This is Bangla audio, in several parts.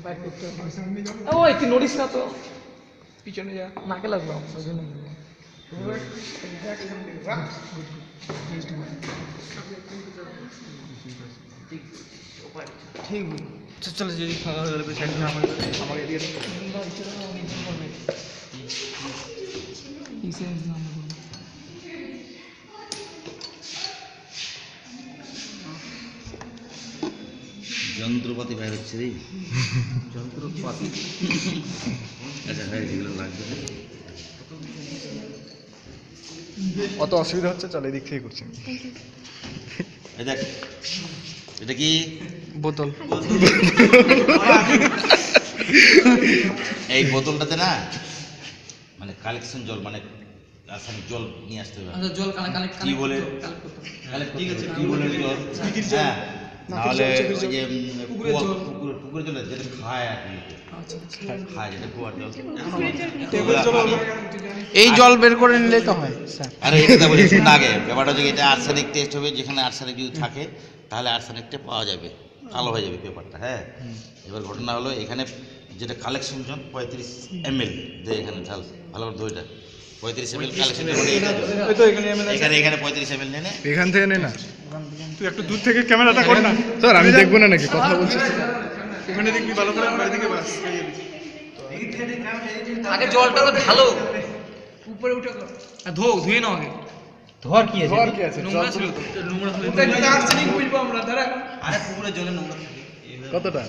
বাইক করতে ওই তুই নড়িস না তো, পিছনে যা, নাকে লাগলাম ওই জন্য। ঠিক চলো, যদি ফাঁকা হয়ে গেলে আমার এরিয়া যন্ত্রপাতি বাইর হচ্ছে রে, যন্ত্রপাতি। আচ্ছা হ্যাঁ, যেগুলো লাগবে অত অসুবিধা হচ্ছে, চল এদিক থেকে করছি। এই দেখ, এটা কি বোতল? এই বোতলটাতে না মানে কালেকশন জল, মানে রাসায়নিক জল নিয়ে আসতে হবে। আচ্ছা, জল কালেক্ট কি বলে ঠিক আছে, কি বলে জল, হ্যাঁ, নাহলে ওই যে পুকুরের জল যেটা খায় আর কি, খায় যেটা কুয়ার জল। এই জল বের করে নিলে তো হয় স্যার। আরে এটা বলি শুন আগে, ব্যাপারটা হচ্ছে এটা আর্সেনিক টেস্ট হবে, যেখানে আর্সেনিক যদি থাকে তাহলে আর্সেনিকটা পাওয়া যাবে, কালো হয়ে যাবে পেপারটা। হ্যাঁ, এবার ঘটনা হলো এখানে যেটা কালেকশন জন 35 ml যে এখানে ঢাল, ভালো করে ধরে 35 ml কালেকশন এখানে 35 ml নেনে এখান থেকে নে না, তুই একটু দূর থেকে ক্যামেরাটা কর না স্যার। আমি দেখবো না নাকি, কথা বলছিস? ওখানে দেখবি ভালো করে, বাড়ি থেকে বাস আগে জলটা তো ঢালো, উপরে উঠে ধুয়ে নাও আগে। ধর কি আছে? নোংরা ছিল তো, নোংরা হলে আর্সেনিক বুঝবো আমরা। দাঁড়া, আরে পুকুরের জলে নোংরা থাকে। কতটা?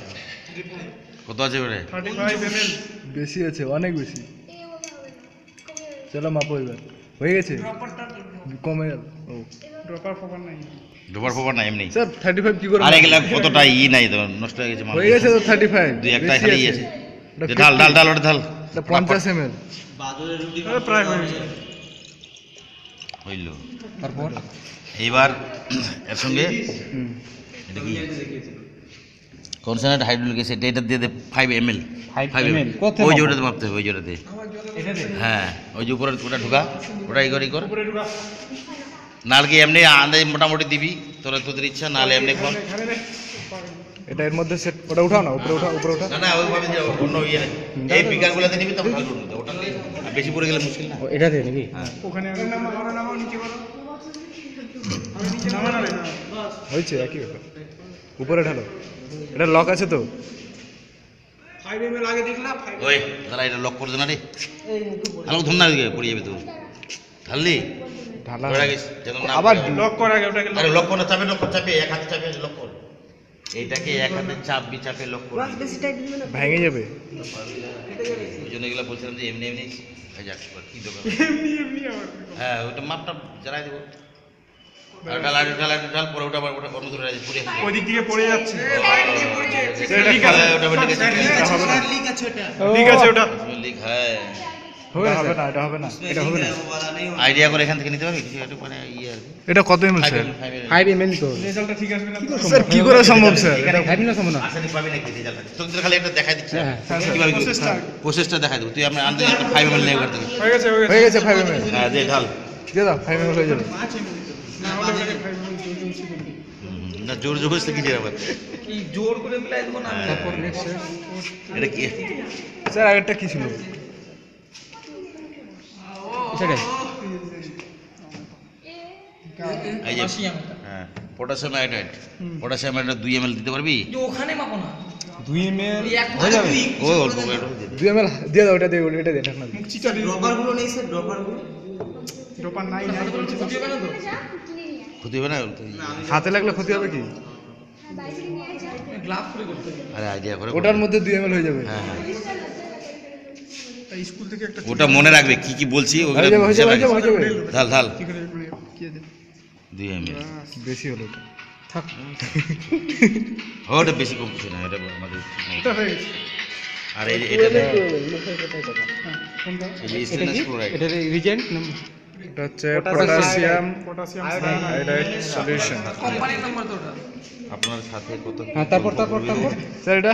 কত আছে ওরে? 35 ml। বেশি আছে, অনেক বেশি। চলো মাপো এবার। হয়ে গেছে, কমে গেল। ও ড্রপার ফপার নাই। ডোবার ফোবার না এমনি। স্যার 35 কি করে? আর এগুলা কতটা ই নাই তো, নষ্ট হয়ে গেছে মাল। হয়ে গেছে তো 35। দুই একটা খালি আছে। ঢাল ঢাল ঢাল ওটা ঢাল। এটা 50 ml। প্রায় হয়ে গেছে। হইল। তারপর এইবার এর সঙ্গে হুম, এটা কি কনসেন্ট্রেট হাইড্রোলিক অ্যাসিড, এটা দিয়ে দে 5 ml। 5 ml ওই যে ওটাতে মাপতে হবে, ওই যে ওটাতে। হ্যাঁ, ওই যে উপরে ওটা ঢুকা, ওটা ই কর নাহলে কি এমনি আন্দাজ মোটামুটি দিবি তোরা, তোদের ইচ্ছা, নাহলে এমনি কর। এটা এর মধ্যে সেট, ওটা উঠাও না, উপরে উঠাও, উপরে উঠাও। না না, ওইভাবে যে অন্য ইয়ে নেই, এই পিকারগুলোতে নিবি তখন ভালো হবে। ওটা নিয়ে আর বেশি পড়ে গেলে মুশকিল না। এটা দিয়ে নাকি? হ্যাঁ, ওখানে নামাও, নিচে করো। নামা না রে, না। হয়েছে একই ব্যাপার। উপরে ঢালো, এটা লক আছে তো? 5 ml আগে দেখলাম। ওই দাঁড়া, এটা লক করে দে না রে, ভালো ধর না, পড়ে যাবে তো। ঢাললি ঢালা ধরে রাখিস যেন না আবার পড়ে। লক কর আগে ওটাকে। আরে লক করে চাপে, লক করে চাপে, এক হাতে চাপে লক কর। এইটাকে এক হাতে চাপবি, চাপে লক কর। ভেঙে যাবে। ওই জন্য এগুলো বলছিলাম যে এমনি এমনি হয়ে যাক, কি দরকার। এমনি আবার। হ্যাঁ, ওটা মাপটা জ্বালাই দেবো। আর ঢাল আর ঢাল আর ঢাল, পরে ওটা আবার ওটা অন্য ধরে রাখি, পুড়ে ওই দিক থেকে পড়ে যাচ্ছে। লিক আছে ওটা, লিক আছে, ঠিক আছে ওটা। লিক হ্যাঁ। হবে না, হবে না, এটা হবে না, এটা হবে না। আইডিয়া করে এখান থেকে নিতে পারবি কিছু একটু, মানে ইয়ে আর কি। এটা কত ml স্যার? 5 ml তো। রেজাল্টটা ঠিক আসবে না তো। স্যার কি করে সম্ভব স্যার? এখানে এটা 5 ml সম্ভব না। আর্সেনিক পাবি নাকি রেজাল্ট? তোদের খালি একটা দেখাই দিচ্ছি, হ্যাঁ, কিভাবে প্রসেসটা। প্রসেসটা দেখাই দেবো। তুই আমরা আনতে একটা 5 ml নেই ওখান থেকে। হয়ে গেছে, হয়ে গেছে। হয়ে গেছে 5 ml। হ্যাঁ, দে ঢাল। দিয়ে দাও, 5 ml হয়ে যাবে। না, ওটাকে 5 ml না জোর জবরদস্তি কি আবার, কি জোর করে মিলাই দেবো না? তারপর নেক্সট এটা কি? স্যার আগেরটা কি ছিল? সেটাই। এই যে হ্যাঁ, potassium iodide. Potassium iodide 2 ml দিতে পারবি? যে ওখানে মাপো না, 2 ml এই এক হয়ে যাবে। ও অল্প করে একটু দিয়ে দে। 2 ml দিয়ে দাও, ওটা দিয়ে, এটা দিয়ে ঢাকনা দিয়ে। মুখ চিচা দিয়ে। ড্রপারগুলো নেই স্যার, ড্রপারগুলো ড্রপার নাই বলছি তো। ক্ষতি হবে না তো? ক্ষতি হবে না? হাতে লাগলে ক্ষতি হবে কি? গ্লাভ করে করতে হবে। আরে আইডিয়া করে ওটার মধ্যে 2 ml হয়ে যাবে। হ্যাঁ হ্যাঁ, এই স্কুল থেকে একটা ওটা মনে রাখবে কি কি বলছি, ওগুলো হয়ে যাবে, হয়ে যাবে, হিসাব হয়ে যাবে, হয়ে রাখিস। যাবে। ঢাল ঢাল কি করে মানে কি দে। 2 ml। বেশি হলো এটা। থাক। ওটা বেশি কম কিছু না, এটা আমাদের ঠিক নাই। এটা হয়ে গেছে। আর এই এটা কোনটা? এই স্টেনলেস ক্লোরাইড, এটা রিজেন্ট নাম্বার। এটা হচ্ছে পটাশিয়াম পটাশিয়াম আয়োডাইড সলিউশন। কোম্পানির নাম্বার তো ওটা। আপনার সাথে কত? হ্যাঁ, তারপর স্যার এটা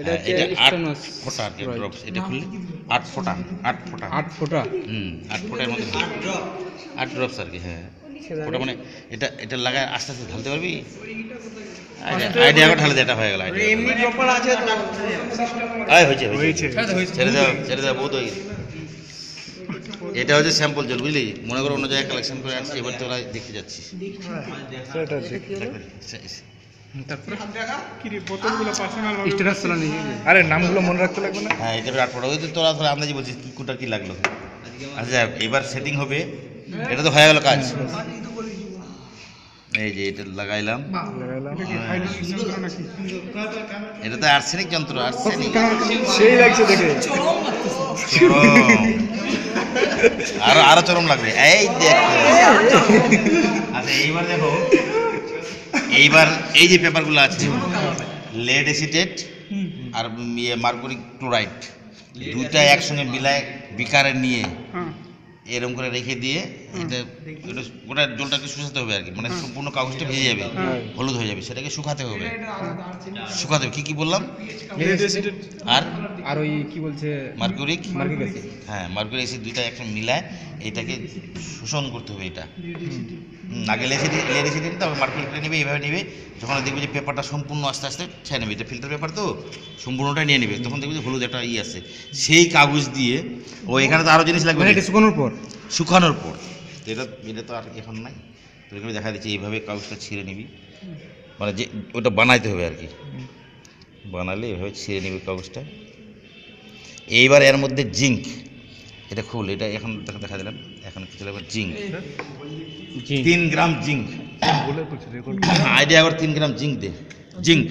এটা হচ্ছে 8 ফোঁটা আর কি ড্রপস। এটা খুললে 8 ফোঁটা, 8 ফোঁটা। 8 ফোঁটা। 8 ফোঁটার মধ্যে 8 ড্রপস আর কি। হ্যাঁ, ওটা মানে এটা এটা লাগায় আস্তে আস্তে ঢালতে পারবি? আইডিয়া করে ঢালে দে, এটা হয়ে গেল আইডিয়া। এমনি ড্রপার আছে তো হয়েছে হয়েছে, ছেড়ে দাও ছেড়ে দাও, বহুত হয়ে গেছে। এটা হচ্ছে স্যাম্পল জল, বুঝলি? মনে করো অন্য জায়গায় কালেকশন করে আনছি, এবার তোরা দেখতে যাচ্ছি। সেটা ঠিক। তারপরে কি রে বোতলগুলো পার্সোনাল ভাবে স্ট্যাটাস তোলা নেই। আরে নামগুলো মনে রাখতে লাগবে না? হ্যাঁ, এটা বিরাট পড়া। ওই তো তোরা ধরে আন্দাজি বলছিস কি কোনটা কি লাগলো। আচ্ছা এবার সেটিং হবে, এটা তো হয়ে গেল কাজ। এই যে এটা লাগাইলাম, লাগাইলাম। কি ফাইনাল যন্ত্র নাকি? এটা তো আর্সেনিক যন্ত্র, আর্সেনিক। সেই লাগছে দেখে। চরম। আরো আরো চরম লাগবে। এই দেখো, আচ্ছা এইবার দেখো, এইবার এই যে পেপারগুলো আছে, লেড অ্যাসিটেট আর মার্কুরি ক্লোরাইড, দুইটা একসঙ্গে মিলায় বিকারে নিয়ে হ্যাঁ এরকম করে রেখে দিয়ে এটা এটা গোটা জলটাকে শুকাতে হবে আর কি, মানে সম্পূর্ণ কাগজটা ভিজে যাবে, হলুদ হয়ে যাবে, সেটাকে শুকাতে হবে। শুকাতে হবে, কি বললাম? লেড অ্যাসিড আর আর ওই কি বলছে মার্কুরিক মার্কিক অ্যাসিড। হ্যাঁ, মার্কুরি অ্যাসিড দুইটা একসঙ্গে মিলায় এটাকে শোষণ করতে হবে। এটা আগে লেড অ্যাসিড নিতে, তারপর মার্কুরিকটা নেবে, এইভাবে নেবে। যখন দেখবে যে পেপারটা সম্পূর্ণ আস্তে আস্তে ছেড়ে নেবে, এটা ফিল্টার পেপার তো সম্পূর্ণটা নিয়ে নেবে, তখন দেখবে যে হলুদ একটা আছে, সেই কাগজ দিয়ে ও এখানে তো আরও জিনিস লাগবে মানে এটা শুকানোর পর। শুকানোর পর এটা এটা তো আর এখন নাই, তোকে দেখা দিচ্ছি। এইভাবে কাগজটা ছিঁড়ে নিবি, মানে যে ওটা বানাইতে হবে আর কি, বানালে এভাবে ছিঁড়ে নিবি কাগজটা। এইবার এর মধ্যে জিঙ্ক, এটা খুল, এটা এখন দেখা দিলাম, এখন কিছু লাগবে জিঙ্ক, 3 গ্রাম জিঙ্ক। আইডিয়া করে 3 গ্রাম জিঙ্ক দে, জিঙ্ক।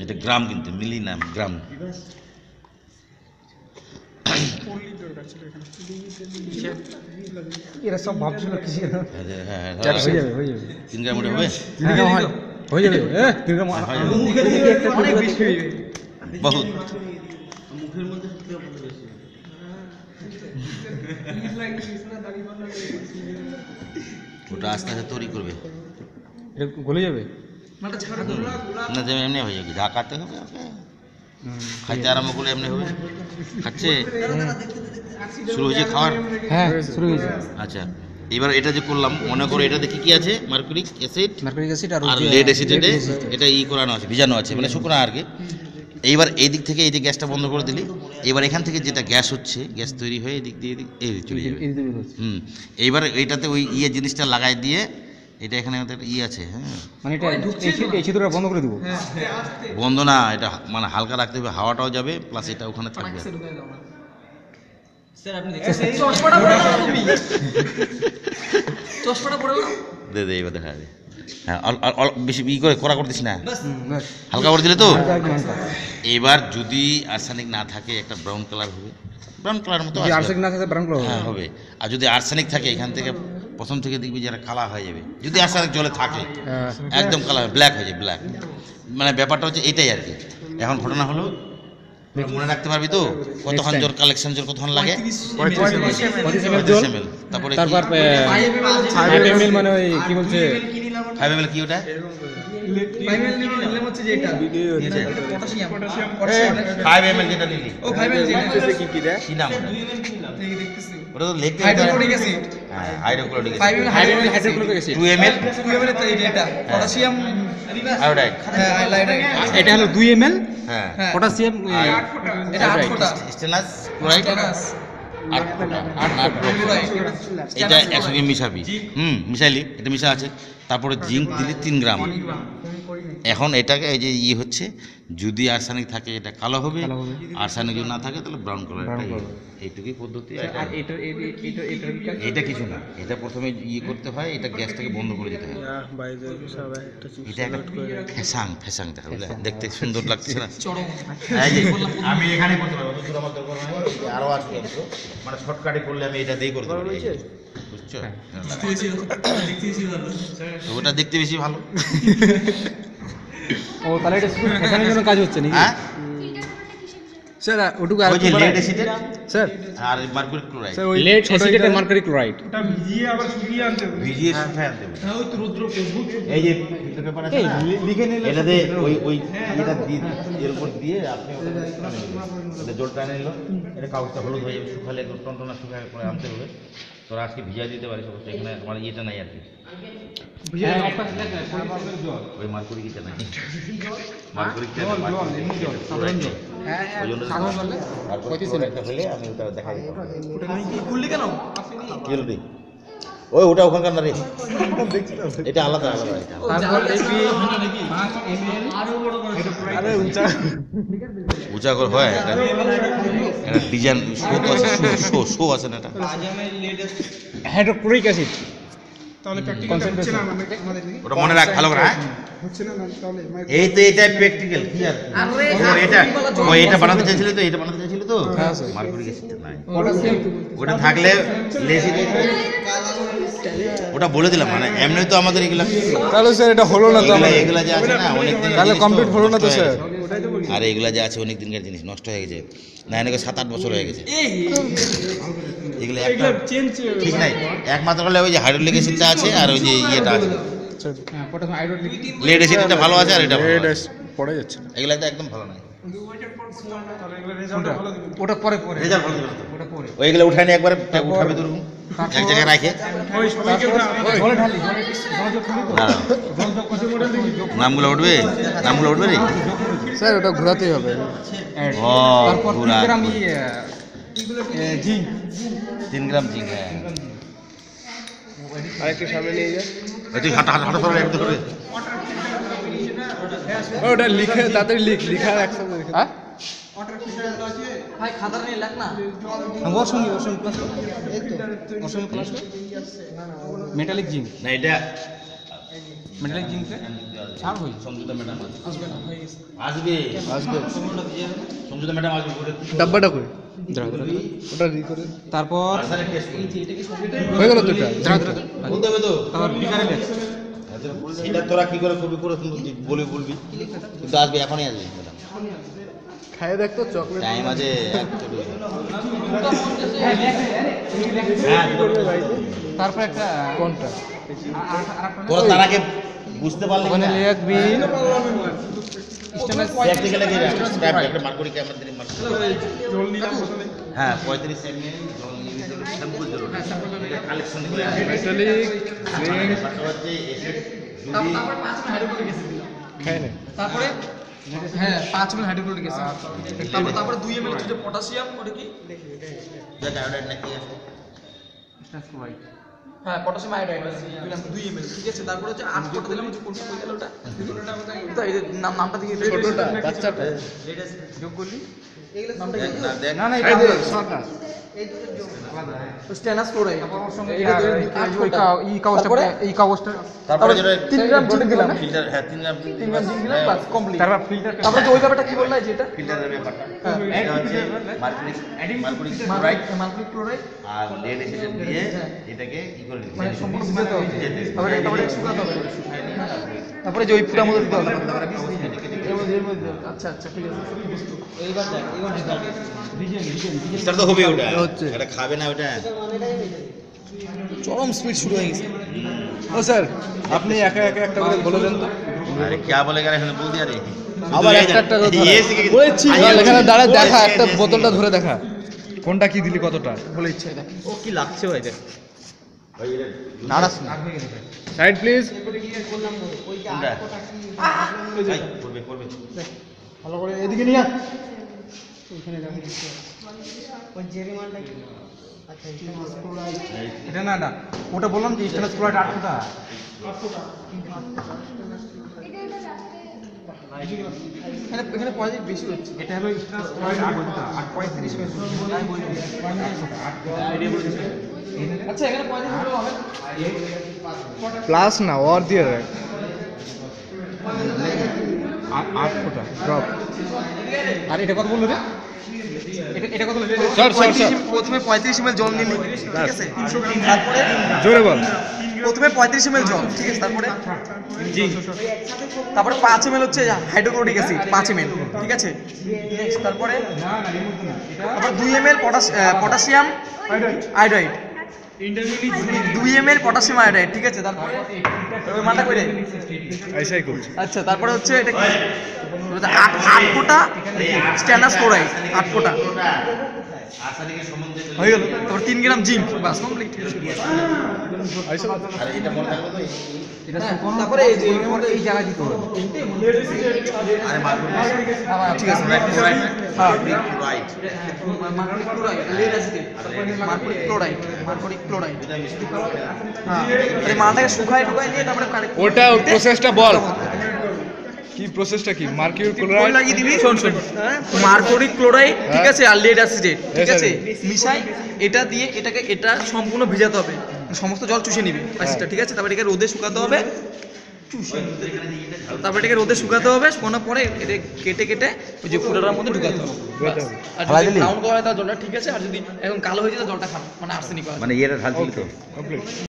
এটা গ্রাম কিন্তু মিলি না, গ্রাম। এরা সব ভাবছিল কিছু। হ্যাঁ, হয়ে যাবে হয়ে যাবে। 3 গ্রাম ওটা হবে, হয়ে যাবে। অনেক বেশি হয়ে যাবে। বহুত। ওটা আস্তে আস্তে তৈরি করবে, এটা গলে যাবে। মানে ছাড়া তো না যে এমনি হয়ে যাবে, ঢাকাতে হবে ওকে, খাইতে আরম্ভ করলে এমনি হবে। খাচ্ছে, শুরু হয়েছে খাওয়ার। হ্যাঁ শুরু হয়েছে। আচ্ছা এবার এটা যে করলাম, মনে করো এটা দেখি কি আছে, মার্কুরিক অ্যাসিড মার্কিক অ্যাসিড আর লেড অ্যাসিডে এটা করানো আছে, ভিজানো আছে, মানে শুকনো আর কি। এইবার এই দিক থেকে এই যে গ্যাসটা বন্ধ করে দিলি, এবার এখান থেকে যেটা গ্যাস হচ্ছে, গ্যাস তৈরি হয়ে এদিক দিয়ে এই দিক চলে যাবে। এইবার এইটাতে ওই জিনিসটা লাগাই দিয়ে, এটা এখানে আমাদের আছে, হ্যাঁ মানে এটা এই ছিদ্রটা বন্ধ করে দেবো। বন্ধ না, এটা মানে হালকা রাখতে হবে, হাওয়াটাও যাবে, প্লাস এটা ওখানে থাকবে। চশমাটা পরে দে দে এবার দেখা যায়। হ্যাঁ, বেশি করে কড়া করতেছি না, হালকা করে দিলে তো। এবার যদি আর্সেনিক না থাকে, একটা ব্রাউন কালার হবে, ব্রাউন কালার মতো যদি আর্সেনিক না থাকে ব্রাউন কালার হ্যাঁ হবে। আর যদি আর্সেনিক থাকে, এখান থেকে প্রথম থেকে দেখবি যারা কালা হয়ে যাবে, যদি আর্সেনিক জলে থাকে একদম কালার ব্ল্যাক হয়ে যায়, ব্ল্যাক। মানে ব্যাপারটা হচ্ছে এটাই আর কি। এখন ঘটনা হলো, মনে রাখতে পারবি তো কতক্ষণ জোর কালেকশন, জোর কতক্ষণ লাগে? 35 ml। তারপরে 5 ml মানে ওই কি বলছে 5 ml কি ওটা? 5 ml নিলাম হচ্ছে যে এটা পটাশিয়াম 5 ml যেটা নিলি, ও 5 ml যেটা কি কি দেয়? কি নাম ওটা? দেখতেছি ওটা তো লিখতে হাইড্রোক্লোরিক অ্যাসিড। হ্যাঁ, hydrochloric 5 ml hydrochloric acid. 2 ml 2 ml তো এটা পটাশিয়াম আয়োডাইড। হ্যাঁ আয়োডাইড। এটা হলো 2 ml হ্যাঁ, পটাশিয়াম। এটা 8 ফোঁটা স্টেনাস ক্লোরাইড 8 ফোঁটা, 8 ফোঁটা। এটা একসঙ্গে মিশাবি, মিশাইলি, এটা মিশা আছে। তারপরে জিঙ্ক দিলি 3 গ্রাম। এখন এটাকে এই যে হচ্ছে, যদি আর্সেনিক থাকে এটা কালো হবে, আর্সেনিক যদি না থাকে তাহলে ব্রাউন কালার। এইটুকুই পদ্ধতি। আর এটা কিছু না, এটা প্রথমে করতে হয়, এটা গ্যাসটাকে বন্ধ করে দিতে হয়। এটা একটা ফ্যাসাং দেখা, বুঝলে? দেখতে সুন্দর লাগছে না? এই যে আমি এখানে করতে পারবো, দূর আমার দরকার নাই, আরও আছে যন্ত্র, মানে শর্টকাটে করলে আমি এটা দিয়ে করতে পারি, বুঝছো? তো ওটা দেখতে বেশি ভালো। ও তাহলে এটা শুধু ফ্যাশনের জন্য কাজ হচ্ছে নাকি? হ্যাঁ, স্যার ওটুকু ওই যে লেড অ্যাসিডেট স্যার আর মার্কুরি ক্লোরাইড স্যার ওই লেড ছোট অ্যাসিডেট এটা- মার্কারি ক্লোরাইড। ওটা ভিজিয়ে আবার শুকিয়ে আনতে হবে। ভিজিয়ে শুকায় আনতে হবে। হ্যাঁ ওই তো রুদ্র ফেসবুক এই যে ফিল্টার পেপার আছে না, লিখে নিলে এটাতে ওই এটা দিয়ে এর উপর দিয়ে আপনি ওটা জল টানে নিল, এটা কাগজটা হলুদ হয়ে যাবে, শুকালে একটু টনটনা শুকায় করে আনতে হবে। তোর আজকে ভিজাই দিতে পারিস অবশ্যই, এখানে আমার ইয়েটা নাই আর কি, ওই মার্কুরি কিটা নাই, মার্কুরি কিটা নাই, ওই জন্য মার্কুরি ক্লোরাইডটা হলে আমি ওটা দেখাই দিতাম। খুললি কেন? কি হলো রে? ওই ওটা ওখানকার না রে, এটা আলাদা আলাদা এটা। তারপর দেখবি আরে উঁচা উঁচা করে হয় এটা, এটা ডিজাইন শো তো আছে, শো আছে না এটা। Hydrochloric acid. তাহলে প্র্যাকটিক্যালটা হচ্ছে না আমাদের দিকে। ওটা মনে রাখ ভালো করে, হ্যাঁ? হচ্ছে না তাহলে এই তো এটাই প্র্যাকটিক্যাল কি আর ও এটা ও এটা বানাতে চাইছিল তো, এটা বানাতে চাইছিল তো মার্কুরি অ্যাসিড নাই, ওটা থাকলে লেসি ওটা বলে দিলাম, মানে এমনি তো আমাদের এগুলা তাহলে স্যার এটা হলো না তো এগুলা আমাদের। এগুলা যে আছে না অনেক দিন তাহলে complete হলো না তো স্যার। আর এগুলা যে আছে অনেক দিনকার জিনিস, নষ্ট হয়ে গেছে না, এনেকে 7-8 বছর হয়ে গেছে এগুলো একটা চেঞ্জ ঠিক নাই। একমাত্র হলে ওই যে হাইড্রোলিক অ্যাসিডটা আছে আর ওই যে ইয়েটা আছে, হ্যাঁ, পটাশিয়াম হাইড্রোক্লোরিক। লেড অ্যাসিডটা ভালো আছে আর এটা ভালো এটা আছে। পড়ে যাচ্ছে না। এগুলা তো একদম ভালো নাই, তাহলে এগুলো রেজাল্ট ভালো দিবে। ওটা পরে পরে রেজাল্ট ভালো দিবে না তো। ওটা পরে ওইগুলো উঠায় নিয়ে একবার উঠাবে তো এরকম, এক জায়গায় রাখে ওই সবাইকে ওটা জলে ঢালি, জলে জল খুলি তো। না, নামগুলো উঠবে, নামগুলো উঠবে রে। স্যার ওটা ঘোরাতেই হবে। ও তারপর পুরা 3 গ্রাম জিঙ্ক। 3 গ্রাম জিঙ্ক, হ্যাঁ। আরেকটু সামনে নিয়ে যা। ওই তুই হাঁটা হাঁটা হাঁটা করে একটু করে ওটা লিখে তাড়াতাড়ি লিখা একসাথে লিখে। হ্যাঁ? ভাই খাতা নিয়ে লেখ না। ওর সঙ্গে প্লাস ওর সঙ্গে প্লাস মেটালিক জিঙ্ক। না এটা মেটালিক জিঙ্কে ছাড় হই। সমঝোতা ম্যাডাম আসবে, আসবে সমঝোতা ম্যাডাম আসবে করে ডাব্বাটা করে দাঁড়া দাঁড়া ওটা রি করে তারপর আসারে টেস্ট হয়ে গেল তো এটা। দাঁড়া বলতে হবে তো। তারপর বিকারে লেখ। এটা তোরা কি করে করবি করে বলবি কিন্তু আসবে, এখনই আসবে ম্যাডাম, খাইয়ে দেখ তো চকলেট টাইম আছে তারপর একটা কোনটা? তোরা তার আগে বুঝতে পারলি ওখানে না লিখবি স্টেনলেস প্র্যাকটিক্যালি কি একটা মার্কুরি ক্যামেরা দিয়ে জল নিলাম বোতলে। হ্যাঁ 35 ml জল নিয়ে নিতে হবে, স্যাম্পল জল কালেকশন করে মেটালিক পাশাপাশি এসিড যদি তারপর 5 মিনিট হাইড্রোক্লোরিক অ্যাসিড দিলাম। খাই না। তারপরে হ্যাঁ 5 মিনিট হাইড্রোক্লোরিক অ্যাসিড। তারপরে 2 ml হচ্ছে পটাশিয়াম, ওটা কি? যা আয়োডাইড নাকি আছে হ্যাঁ পটাশিয়াম আয়োডাইড দিলাম 2 ml, ঠিক আছে। তারপরে হচ্ছে 8 ফোঁটা দিলাম, হচ্ছে কোনটা কই গেল ওটা? তো এই যে নামটা দিয়ে ছোটটা বাচ্চাটা যোগ করলি দেখ না দেখ না না এই এটা যে সরকার স্টেনাস ক্লোরাইড। এই কাগজটা এই কাগজটা তারপরে যেটা 3 গ্রাম জিঙ্ক দিলাম, ফিল্টার, হ্যাঁ 3 গ্রাম 3 গ্রাম জিঙ্ক দিলাম, বাস কমপ্লিট। তারপর ফিল্টার তারপরে যে ওই ব্যাপারটা কি বললা যে এটা ফিল্টারের ব্যাপারটা এটা হচ্ছে মার্কুরি ক্লোরাইড মার্কুরি ক্লোরাইড আর লেড অ্যাসিড দিয়ে এটাকে কি করে দিতে মানে সম্পূর্ণ ভিজাতে হবে, ভিজাতে হবে। তারপরে শুকাতে হবে, তারপরে যে ওই পুরা মধ্যে দিতে হবে, এর মধ্যে দিতে হবে। আচ্ছা আচ্ছা ঠিক আছে। এইবার দেখ স্যার তো হবে ওটা হচ্ছে। এটা খাবে না ওটা চরম স্পিড শুরু হয়ে গেছে। ও স্যার আপনি একা একা একটা করে বলে দেন তো। আরে क्या बोलेगा এখানে বল দিয়া রে আবার একটা একটা করে ধরা। ये सीखे বলেছি এখানে দাঁড়া দেখা একটা বোতলটা ধরে দেখা কোনটা কি দিলি কতটা বলে ইচ্ছে দেখ। ও কি লাগছে ভাই দেখ। ভাই এটা নাড়াস না। Side please. কোনটা এই করবে করবে ভালো করে এদিকে নিয়ে আয়। এটা না না ওটা বললাম যে স্টেনলেস ক্লোরাইড 8 ফোঁটা। এখানে পজিটিভ বেশি হচ্ছে। এটা হলো স্টেনলেস ক্লোরাইড 8 ফোঁটা আর 35 আচ্ছা এখানে পজিটিভ হলে হবে না? প্লাস না ওর দিয়ে রাখ। 8 ফোঁটা ড্রপ। আর এটা কত বললো রে? এটা কত বললো? স্যার স্যার প্রথমে 35 ml জল নিলি, ঠিক আছে? তারপরে জোরে বল। 3 প্রথমে 35 ml জল, ঠিক আছে, তারপরে জিঙ্ক, তারপরে 5 ml হচ্ছে হাইড্রোক্লোরিক অ্যাসিড 5 ml, ঠিক আছে। নেক্সট তারপরে 2 ml potassium iodide, 2 ml potassium iodide, ঠিক আছে। তারপরে ওই মালটা কই রে? এইসাই করছে। আচ্ছা, তারপরে হচ্ছে এটা কি 8 ফোঁটা স্ট্যানাস ক্লোরাইড, 8 ফোঁটা আর্সেনিকের সম্বন্ধে হয়ে গেল। তারপর 3 গ্রাম জিঙ্ক, বাস কমপ্লিট। আর এটা মনে থাকবে তো তারপরে এই যে এর মধ্যে এই জায়গা দিতে হবে। আরে মার্কুরিক ঠিক আছে, chloride mercuric chloride, lead acid, mercuric chloride, হ্যাঁ। এই মালটাকে শুকায় দিয়ে তারপরে ওটা প্রসেসটা বল, কি প্রসেসটা কি? মার্কিউরি ক্লোরাইড লাগিয়ে দিবি, শোন মার্কুরিক ক্লোরাইড, ঠিক আছে, আর লেড অ্যাসিড, ঠিক আছে, মিশাই এটা দিয়ে এটা সম্পূর্ণ ভিজাতে হবে, সমস্ত জল চুষে নিবি অ্যাসিডটা, ঠিক আছে। তারপরে এটাকে রোদে শুকাতে হবে, তারপরে এটাকে রোদে শুকাতে হবে, শুকানোর পরে এটা কেটে ওই যে ফুটাটার মধ্যে ঢুকাতে হবে। আর যদি ব্রাউন করা হয় তাহলে জলটা ঠিক আছে, আর যদি এখন কালো হয়ে যায় তাহলে জলটা খারাপ, মানে আর্সেনিক। মানে এটা ঢালছিল তো কমপ্লিট।